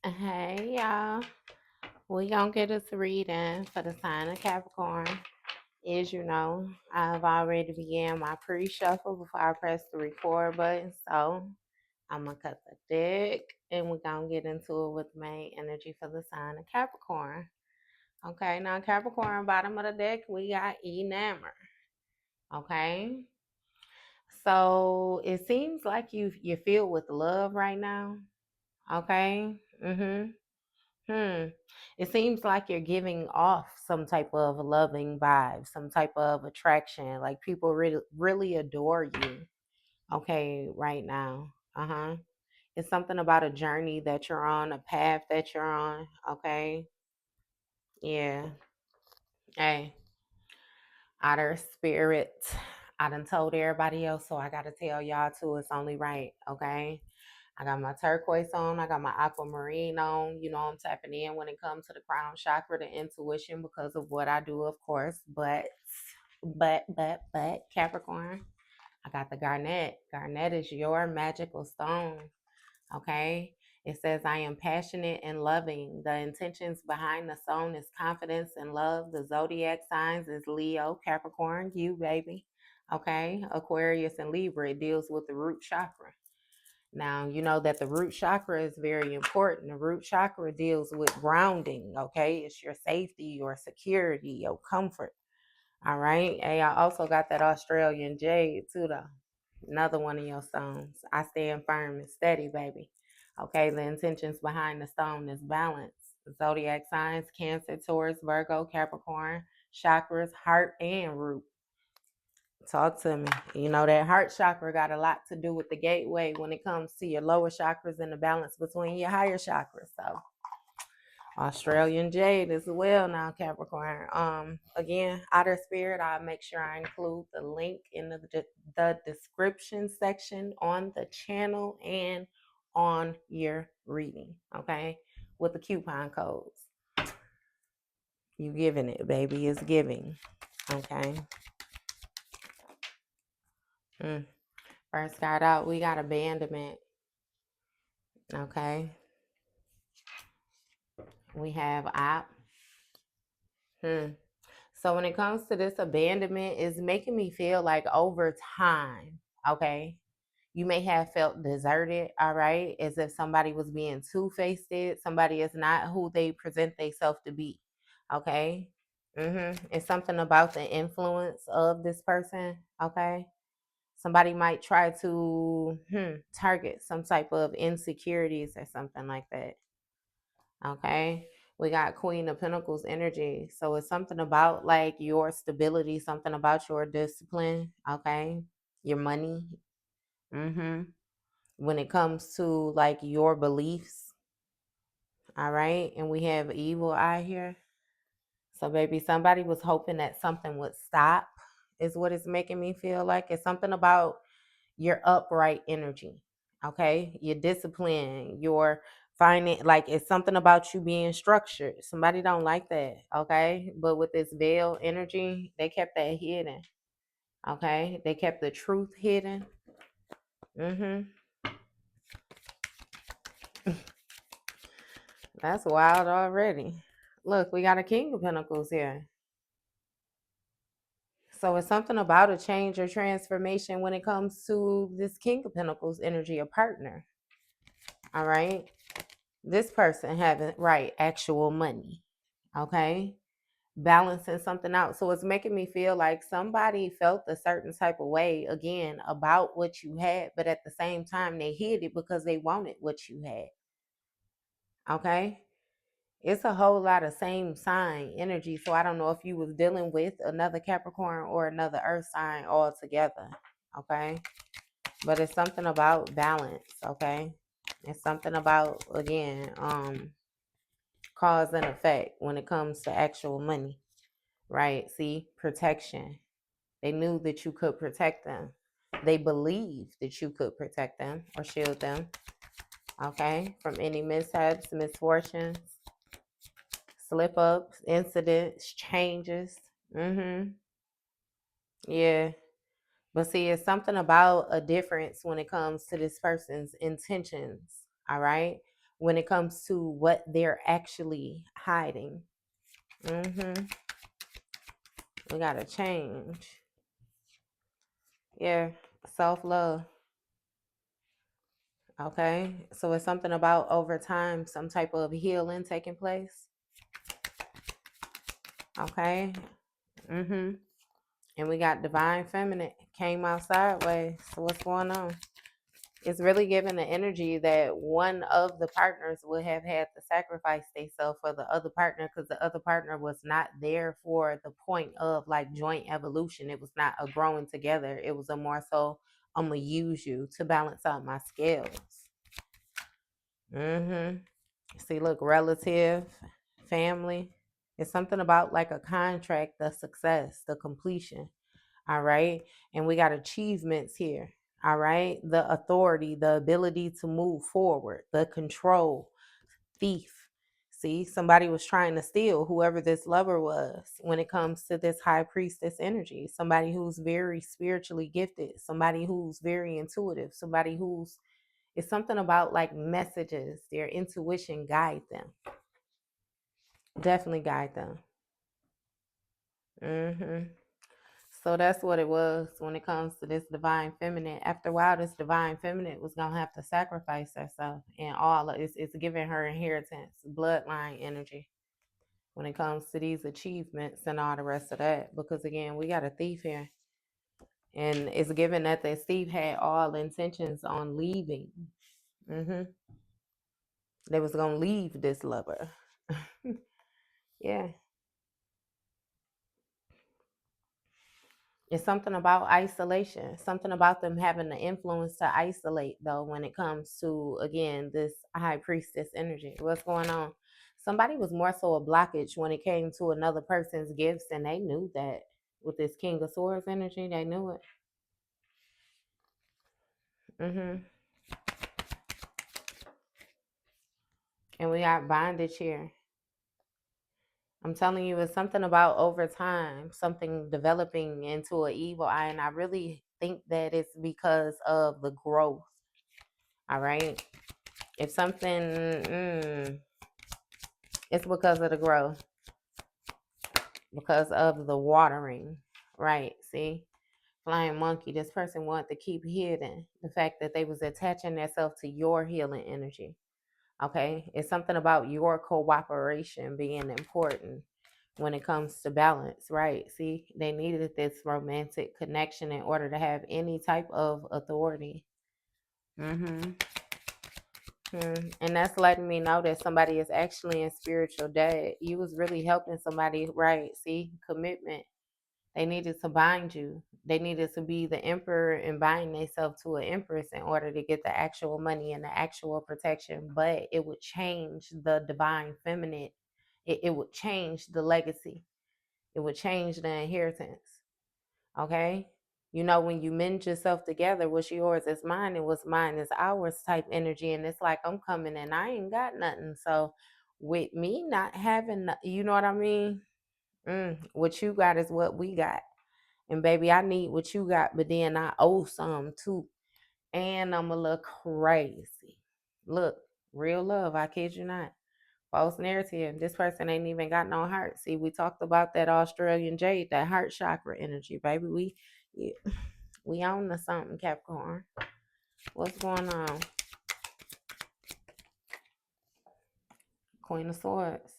Hey y'all, we gonna get us reading for the sign of Capricorn. As you know, I've already began my pre-shuffle before I press the record button, so I'm gonna cut the deck and we're gonna get into it with the main energy for the sign of Capricorn. Okay, now Capricorn, bottom of the deck, we got enamor. Okay, so it seems like you're filled with love right now. Okay. Hmm. It seems like you're giving off some type of loving vibe, some type of attraction. Like people really adore you. Okay, right now. Uh-huh. It's something about a journey that you're on, a path that you're on. Okay. Yeah. Hey, outer spirit. I done told everybody else, so I gotta tell y'all too. It's only right. Okay. I got my turquoise on. I got my aquamarine on. You know, I'm tapping in when it comes to the crown chakra, the intuition, because of what I do, of course. But, Capricorn, I got the garnet. Garnet is your magical stone. Okay. It says, I am passionate and loving. The intentions behind the stone is confidence and love. The zodiac signs is Leo, Capricorn, you, baby. Okay. Aquarius and Libra, it deals with the root chakra. Now, you know that the root chakra is very important. The root chakra deals with grounding, okay? It's your safety, your security, your comfort. All right. Hey, I also got that Australian jade too, though. Another one of your stones. I stand firm and steady, baby. Okay, the intentions behind the stone is balance. Zodiac signs, Cancer, Taurus, Virgo, Capricorn, chakras, heart, and root. Talk to me. You know, that heart chakra got a lot to do with the gateway when it comes to your lower chakras and the balance between your higher chakras. So, Australian jade as well now, Capricorn. Again, outer spirit, I'll make sure I include the link in the description section on the channel and on your reading, okay? With the coupon codes. You giving it, baby. It's giving. Okay. First start out, we got abandonment. Okay. We have op. So when it comes to this abandonment, it's making me feel like over time, okay, you may have felt deserted, all right, as if somebody was being two-faced. Somebody is not who they present themselves to be, okay. It's something about the influence of this person, okay. Somebody might try to target some type of insecurities or something like that. Okay. We got Queen of Pentacles energy. So it's something about like your stability, something about your discipline. Okay. Your money. Mm-hmm. When it comes to like your beliefs. All right. And we have evil eye here. So baby, somebody was hoping that something would stop, is what it's making me feel like. It's something about your upright energy, okay, your discipline, your finance. Like it's something about you being structured. Somebody don't like that, okay, but with this veil energy, they kept that hidden. Okay, they kept the truth hidden. Mm-hmm. That's wild already. Look, we got a King of Pentacles here. So it's something about a change or transformation when it comes to this King of Pentacles energy, a partner. All right. This person having right actual money. Okay. Balancing something out. So it's making me feel like somebody felt a certain type of way again about what you had, but at the same time they hid it because they wanted what you had. Okay. It's a whole lot of same sign energy. So I don't know if you was dealing with another Capricorn or another earth sign altogether. Okay. But it's something about balance. Okay. It's something about again, cause and effect when it comes to actual money, right? See, protection. They knew that you could protect them. They believed that you could protect them or shield them, okay, from any mishaps, misfortunes, slip ups, incidents, changes. Mm-hmm. Yeah. But see, it's something about a difference when it comes to this person's intentions, all right? when it comes to what they're actually hiding. We got to change. Yeah, self-love. Okay, so it's something about over time, some type of healing taking place. Okay. And we got divine feminine came out sideways. So what's going on? It's really giving the energy that one of the partners would have had to sacrifice themselves for the other partner, because the other partner was not there for the point of like joint evolution. It was not a growing together. It was a more so, I'm gonna use you to balance out my scales. See, look, relative, family. It's something about like a contract, the success, the completion. All right. And we got achievements here. All right. The authority, the ability to move forward, the control, thief. See, somebody was trying to steal whoever this lover was when it comes to this high priestess energy. Somebody who's very spiritually gifted, somebody who's very intuitive, somebody who's, it's something about like messages, their intuition guide them. Definitely guide them. So that's what it was when it comes to this divine feminine. After a while, this divine feminine was gonna have to sacrifice herself, and all of it's giving her inheritance, bloodline energy when it comes to these achievements and all the rest of that. Because again, we got a thief here, and it's given that the thief had all intentions on leaving. They was gonna leave this lover. Yeah. It's something about isolation, something about them having the influence to isolate, though, when it comes to, again, this high priestess energy. What's going on? Somebody was more so a blockage when it came to another person's gifts, and they knew that with this King of Swords energy, they knew it. And we got bondage here. I'm telling you, it's something about over time, something developing into an evil eye. And I really think that it's because of the growth. All right. If something, it's because of the growth, because of the watering. Right. See? Flying monkey, this person wanted to keep hidden the fact that they was attaching themselves to your healing energy. Okay. It's something about your cooperation being important when it comes to balance, right? See, they needed this romantic connection in order to have any type of authority. And that's letting me know that somebody is actually in spiritual debt. You was really helping somebody, right? See, commitment. They needed to bind you. They needed to be the emperor and bind themselves to an empress in order to get the actual money and the actual protection. But it would change the divine feminine. It would change the legacy. It would change the inheritance. Okay? You know, when you mend yourself together, what's yours is mine, and what's mine is ours type energy. And it's like, I'm coming and I ain't got nothing. So with me not having, you know what I mean? What you got is what we got. And baby, I need what you got, but then I owe some too. And I'm a little crazy. Look, real love, I kid you not. False narrative. This person ain't even got no heart. See, we talked about that Australian jade, that heart chakra energy, baby. We own the something, Capricorn. What's going on? Queen of Swords.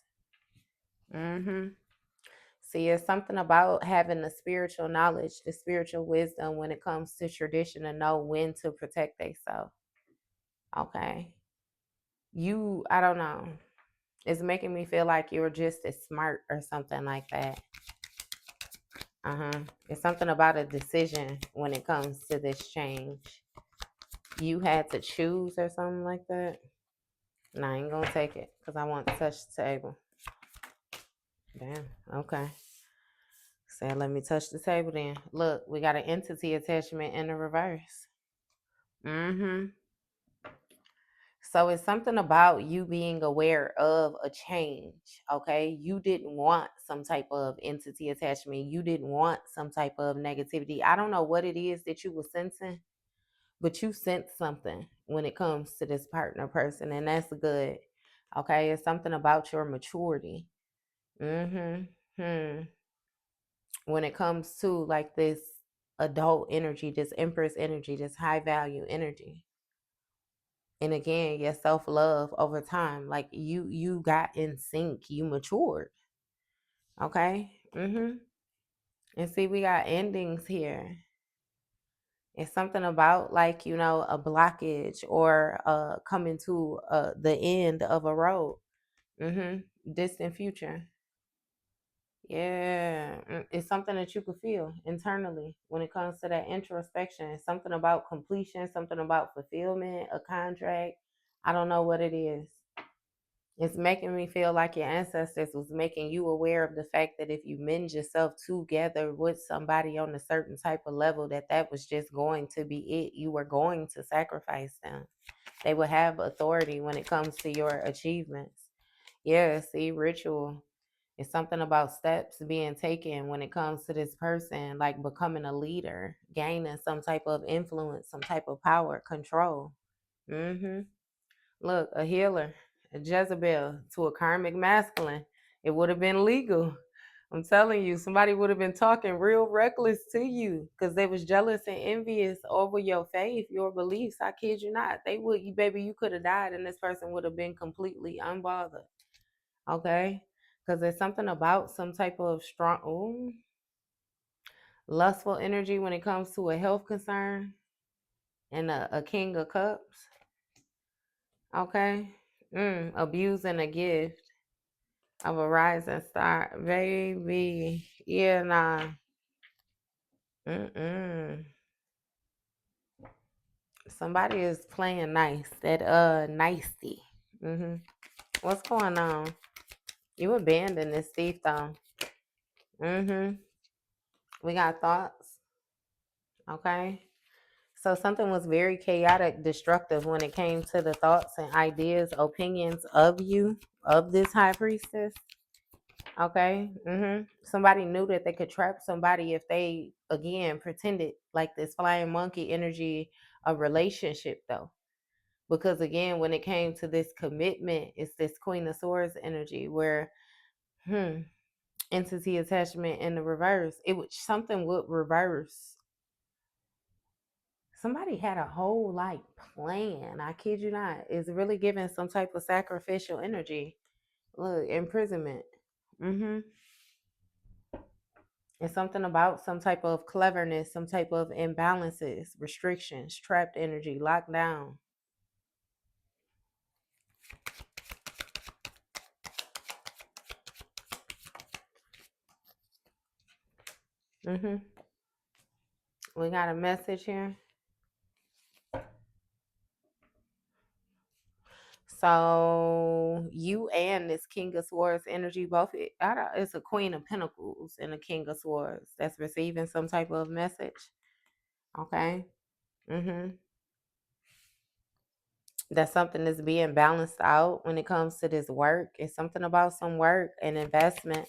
See, it's something about having the spiritual knowledge, the spiritual wisdom when it comes to tradition, to know when to protect themselves. Okay. I don't know. It's making me feel like you're just as smart or something like that. It's something about a decision when it comes to this change. You had to choose or something like that. No, I ain't gonna take it because I want to touch the table. Damn. Okay. So let me touch the table then. Look, we got an entity attachment in the reverse. So it's something about you being aware of a change, okay? You didn't want some type of entity attachment. You didn't want some type of negativity. I don't know what it is that you were sensing, but you sense something when it comes to this partner person, and that's good. Okay, it's something about your maturity. Mm-hmm. Hmm. When it comes to like this adult energy, this empress energy, this high value energy. And again, your self-love over time, like you got in sync, you matured. Okay. Mm-hmm. And see, we got endings here. It's something about like, a blockage or coming to the end of a road. Distant future. Yeah. It's something that you could feel internally when it comes to that introspection. It's something about completion, something about fulfillment, a contract. I don't know what it is. It's making me feel like your ancestors was making you aware of the fact that if you mend yourself together with somebody on a certain type of level, that was just going to be it. You were going to sacrifice them. They will have authority when it comes to your achievements. Yeah, see, ritual. It's something about steps being taken when it comes to this person, like becoming a leader, gaining some type of influence, some type of power, control. Mm-hmm. Look, a healer, a Jezebel to a karmic masculine. It would have been legal. I'm telling you, somebody would have been talking real reckless to you because they was jealous and envious over your faith, your beliefs. I kid you not. They would, you baby, you could have died and this person would have been completely unbothered. Okay? Because there's something about some type of strong, lustful energy when it comes to a health concern and a king of cups. Okay? Abusing a gift of a rising star, baby. Yeah, nah. Mm-mm. Somebody is playing nice. That nicey. What's going on? You abandoned this thief though. Mm-hmm. We got thoughts. Okay. So something was very chaotic, destructive when it came to the thoughts and ideas, opinions of you, of this high priestess. Okay. Somebody knew that they could trap somebody if they again pretended like this flying monkey energy of relationship though. Because again, when it came to this commitment, it's this Queen of Swords energy where entity attachment in the reverse. It would something would reverse. Somebody had a whole like plan. I kid you not. It's really giving some type of sacrificial energy. Look, imprisonment. Mm-hmm. It's something about some type of cleverness, some type of imbalances, restrictions, trapped energy, locked down. hmm We got a message here. So you and this King of Swords energy, both it's a Queen of Pentacles and a King of Swords that's receiving some type of message. Okay. Mm-hmm. That's something that's being balanced out when it comes to this work. It's something about some work and investment.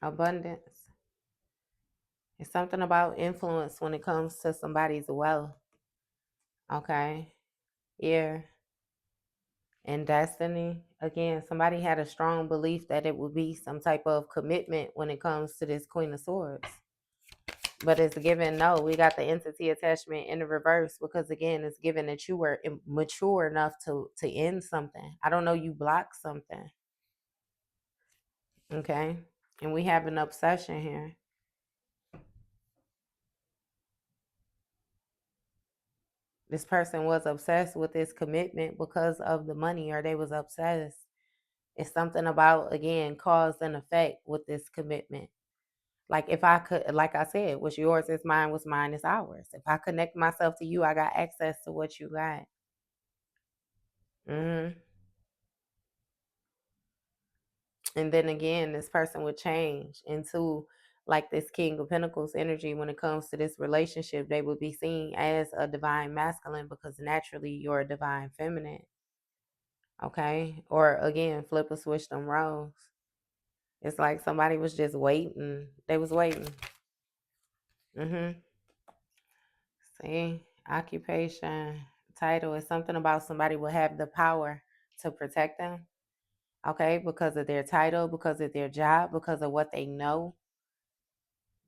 Abundance. It's something about influence when it comes to somebody's wealth. Okay. Yeah. And destiny. Again, somebody had a strong belief that it would be some type of commitment when it comes to this Queen of Swords. But it's given no, we got the entity attachment in the reverse because again, it's given that you were mature enough to end something. I don't know, you blocked something. Okay. And we have an obsession here. This person was obsessed with this commitment because of the money, or they was obsessed. It's something about, again, cause and effect with this commitment. Like if I could, like I said, what's yours is mine, what's mine is ours. If I connect myself to you, I got access to what you got. hmm And then again, this person would change into like this King of Pentacles energy when it comes to this relationship. They would be seen as a divine masculine because naturally you're a divine feminine. Okay. Or again, flip or switch them roles. It's like somebody was just waiting. They was waiting. Mhm. See, occupation, title is something about somebody will have the power to protect them. Okay, because of their title, because of their job, because of what they know.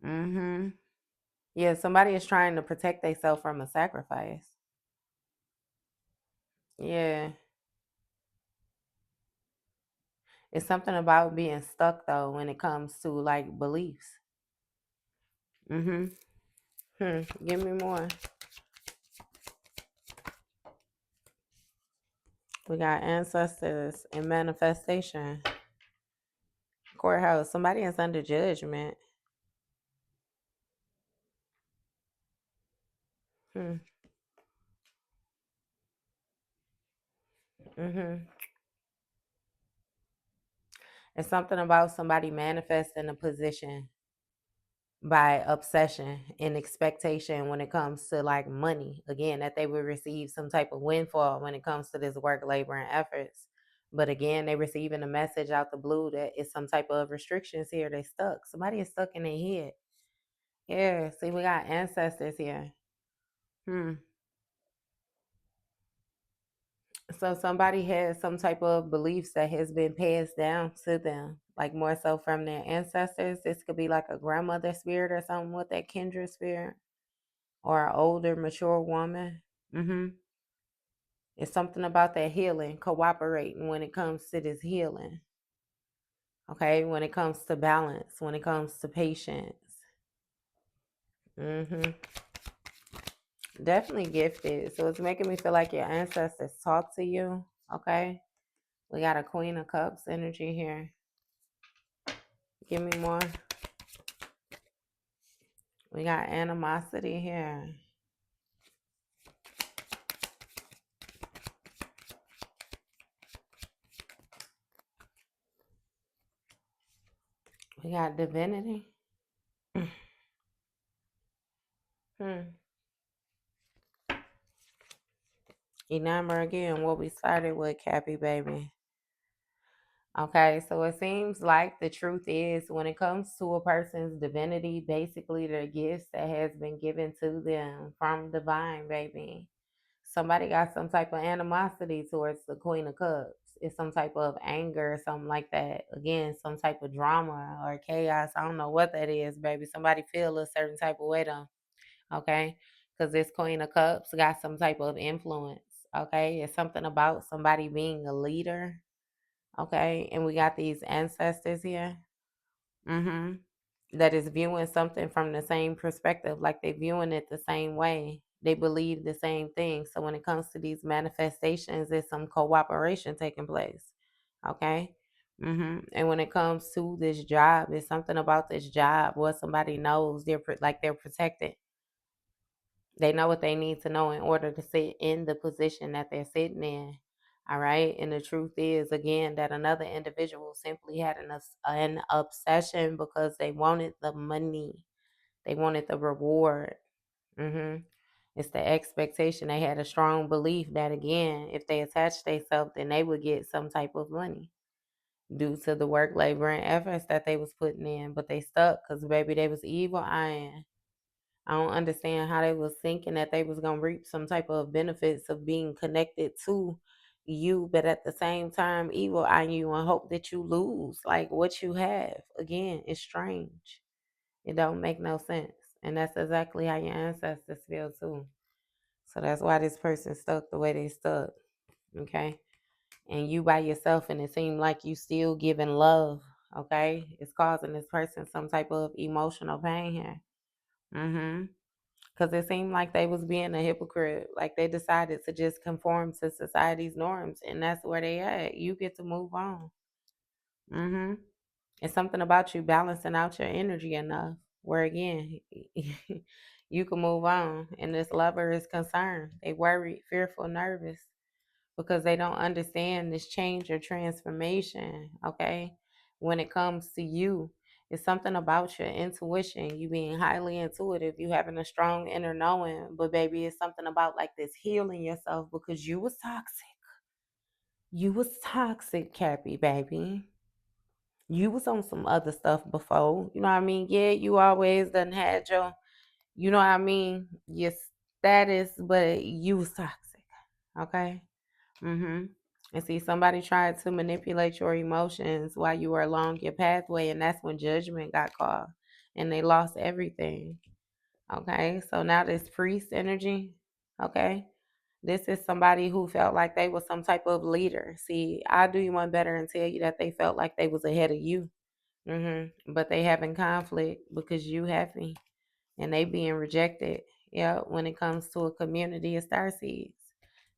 Mhm. Yeah, somebody is trying to protect themselves from a sacrifice. Yeah. It's something about being stuck though when it comes to like beliefs. Mhm. Give me more. We got ancestors and manifestation. Courthouse. Somebody is under judgment. Hmm. Mhm. It's something about somebody manifesting a position by obsession and expectation when it comes to like money. Again, that they will receive some type of windfall when it comes to this work, labor, and efforts. But again, they receiving a message out the blue that it's some type of restrictions here. They stuck. Somebody is stuck in their head. Yeah. See, we got ancestors here. Hmm. So somebody has some type of beliefs that has been passed down to them, like more so from their ancestors. This could be like a grandmother spirit or something with that kindred spirit, or an older, mature woman. Mm-hmm. It's something about that healing, cooperating when it comes to this healing. Okay, when it comes to balance, when it comes to patience. Mm-hmm. Definitely gifted. So it's making me feel like your ancestors talk to you. Okay. We got a Queen of Cups energy here. Give me more. We got animosity here. We got divinity. Hmm. Enamor again, what we started with, Cappy baby. Okay, so it seems like the truth is when it comes to a person's divinity, basically their gifts that has been given to them from divine, baby. Somebody got some type of animosity towards the Queen of Cups. It's some type of anger or something like that. Again, some type of drama or chaos. I don't know what that is, baby. Somebody feel a certain type of way though. Okay. Because this Queen of Cups got some type of influence. Okay. It's something about somebody being a leader. Okay. And we got these ancestors here. Mm-hmm. That is viewing something from the same perspective, like they viewing it the same way. They believe the same thing. So when it comes to these manifestations, there's some cooperation taking place. Okay. And when it comes to this job, it's something about this job where somebody knows like they're protected. They know what they need to know in order to sit in the position that they're sitting in. All right. And the truth is, again, that another individual simply had an obsession because they wanted the money, they wanted the reward. hmm It's the expectation. They had a strong belief that, again, if they attached themselves, then they would get some type of money due to the work, labor, and efforts that they was putting in. But they stuck because, baby, they was evil eyeing. I don't understand how they was thinking that they was gonna reap some type of benefits of being connected to you, but at the same time, evil eye you and hope that you lose like what you have. Again, it's strange. It don't make no sense, and that's exactly how your ancestors feel too. So that's why this person stuck the way they stuck. Okay, and you by yourself, and it seemed like you still giving love. Okay, it's causing this person some type of emotional pain here. Mm-hmm. Because it seemed like they was being a hypocrite. Like they decided to just conform to society's norms, and that's where they at. You get to move on. hmm It's something about you balancing out your energy enough, where again, you can move on. And this lover is concerned. They worried, fearful, nervous because they don't understand this change or transformation. Okay, when it comes to you, it's something about your intuition, you being highly intuitive, you having a strong inner knowing. But baby, it's something about like this healing yourself because you was toxic. You was toxic, Cappy baby. You was on some other stuff before. You know what I mean? Yeah, you always done had your, you know what I mean, your status, but you was toxic. Okay? Mm-hmm. And see, somebody tried to manipulate your emotions while you were along your pathway, and that's when judgment got called and they lost everything. Okay, so now this priest energy, okay, this is somebody who felt like they was some type of leader. See, I do you one better and tell you that they felt like they was ahead of you. But they having conflict because you happy and they being rejected. Yeah, when it comes to a community of starseeds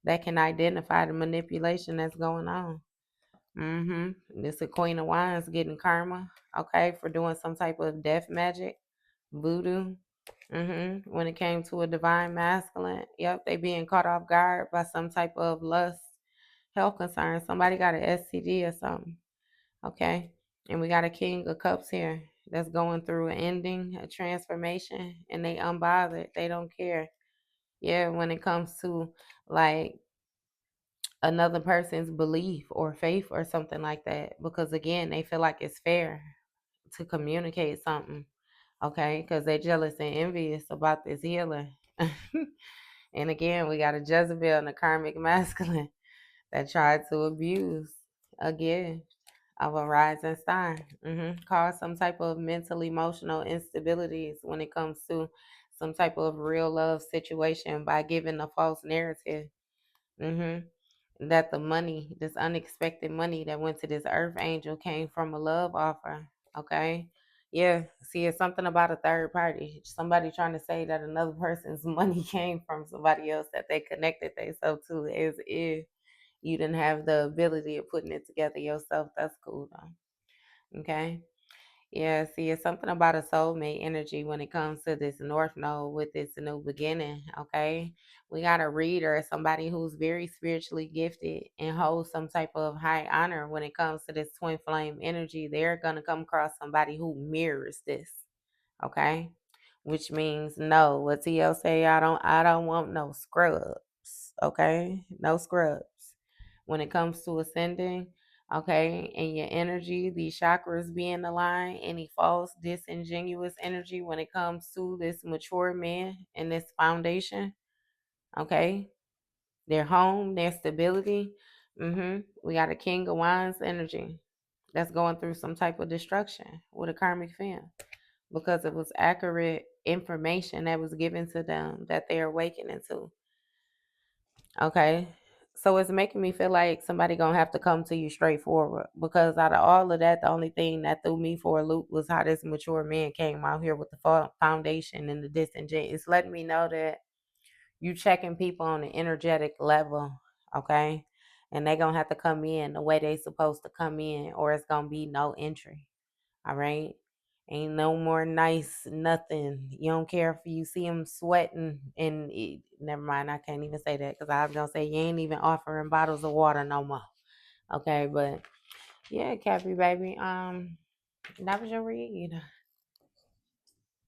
that can identify the manipulation that's going on. This a Queen of Wands getting karma, okay, for doing some type of death magic, voodoo. When it came to a divine masculine, yep, they being caught off guard by some type of lust, health concern. Somebody got an STD or something, okay. And we got a King of Cups here that's going through an ending, a transformation, and they unbothered. They don't care. Yeah, when it comes to like another person's belief or faith or something like that, because again, they feel like it's fair to communicate something, okay, because they jealous and envious about this healer. And again, we got a Jezebel and a karmic masculine that tried to abuse a gift of a rising star, cause some type of mental emotional instabilities when it comes to some type of real love situation by giving a false narrative. hmm that the money, this unexpected money that went to this earth angel came from a love offer. Okay. Yeah. See, it's something about a third party. Somebody trying to say that another person's money came from somebody else that they connected themselves to as if you didn't have the ability of putting it together yourself. That's cool though. Okay. Yeah, see, it's something about a soulmate energy when it comes to this North Node with this new beginning. Okay, we got a reader, somebody who's very spiritually gifted and holds some type of high honor when it comes to this twin flame energy. They're gonna come across somebody who mirrors this. Okay, which means no. What TL say? I don't want no scrubs. Okay, no scrubs. When it comes to ascending, okay, and your energy, these chakras being aligned, any false, disingenuous energy when it comes to this mature man and this foundation, okay, their home, their stability. We got a King of Wands energy that's going through some type of destruction with a karmic film because it was accurate information that was given to them that they're awakening to. Okay. So it's making me feel like somebody gonna have to come to you straightforward because out of all of that, the only thing that threw me for a loop was how this mature man came out here with the foundation and the disengage. It's letting me know that you checking people on an energetic level, okay? And they gonna have to come in the way they supposed to come in, or it's gonna be no entry. All right. Ain't no more nice nothing. You don't care if you see them sweating and never mind. I can't even say that because I was gonna say you ain't even offering bottles of water no more. Okay, but yeah, Cappy baby. That was your read.